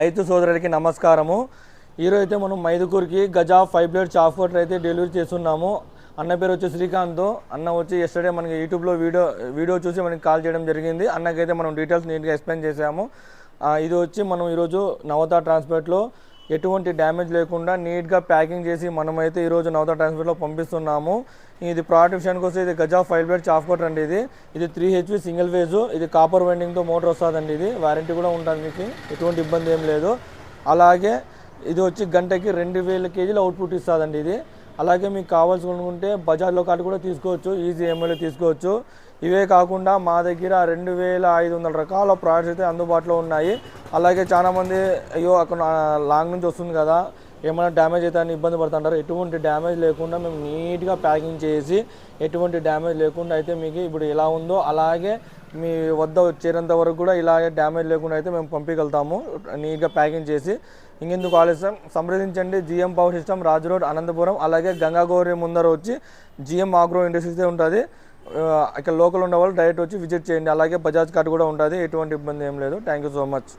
రైతు సోదరులకి నమస్కారము. ఈరోజు అయితే మనం మైదుకూరుకి గజా 5 ప్లేట్ చాప్ వాటర్ అయితే డెలివరీ చేస్తున్నాము. అన్న పేరు వచ్చి శ్రీకాంత్. అన్న వచ్చి ఎస్టర్డే మనకి యూట్యూబ్లో వీడియో చూసి మనకి కాల్ చేయడం జరిగింది. అన్నకైతే మనం డీటెయిల్స్ నీట్గా ఎక్స్ప్లెయిన్ చేసాము. ఇది వచ్చి మనం ఈరోజు నవత ట్రాన్స్పోర్ట్లో ఎటువంటి డ్యామేజ్ లేకుండా నీట్గా ప్యాకింగ్ చేసి మనమైతే ఈరోజు నవత ట్రాన్స్పోర్ట్లో పంపిస్తున్నాము. ఇది ప్రోడక్ట్ విషయానికి వస్తే ఇది గజా 5 ప్లేట్ చాప్ వాటర్ అండి. ఇది 3 HP సింగిల్ ఫేజ్. ఇది కాపర్ వైండింగ్తో మోటార్ వస్తుందండి. ఇది వారంటీ కూడా ఉంటుంది, మీకు ఎటువంటి ఇబ్బంది ఏం లేదు. అలాగే ఇది వచ్చి గంటకి 2000 kg అవుట్పుట్ ఇస్తుందండి. అలాగే మీకు కావాల్సి అనుకుంటే బజాజ్లో కార్డు కూడా తీసుకోవచ్చు, ఈజీ EMIలో తీసుకోవచ్చు. ఇవే కాకుండా మా దగ్గర 2500 రకాల ప్రోడక్ట్స్ అయితే అందుబాటులో ఉన్నాయి. అలాగే చాలామంది అయ్యో అక్కడ లాంగ్ నుంచి వస్తుంది కదా, ఏమైనా డ్యామేజ్ అయితే అని ఇబ్బంది పడుతుంటారు. ఎటువంటి డ్యామేజ్ లేకుండా మేము నీట్గా ప్యాకింగ్ చేసి ఎటువంటి డ్యామేజ్ లేకుండా అయితే మీకు ఇప్పుడు ఎలా ఉందో అలాగే మీ వద్ద వచ్చేంత వరకు కూడా ఇలాగే డ్యామేజ్ లేకుండా అయితే మేము పంపించగలుగుతాము, నీట్గా ప్యాకింగ్ చేసి. ఇంకెందుకు ఆలస్యం, సంప్రదించండి. GM పవర్ సిస్టమ్, రాజు రోడ్, అనంతపురం. అలాగే గంగాగౌరి ముందర వచ్చి GM ఆగ్రో ఇండస్ట్రీస్ ఉంటుంది. ఇక్కడ లోకల్ ఉన్న వాళ్ళు డైరెక్ట్ వచ్చి విజిట్ చేయండి. అలాగే బజాజ్ కార్డు కూడా ఉంటుంది, ఎటువంటి ఇబ్బంది ఏం లేదు. Thank you so much.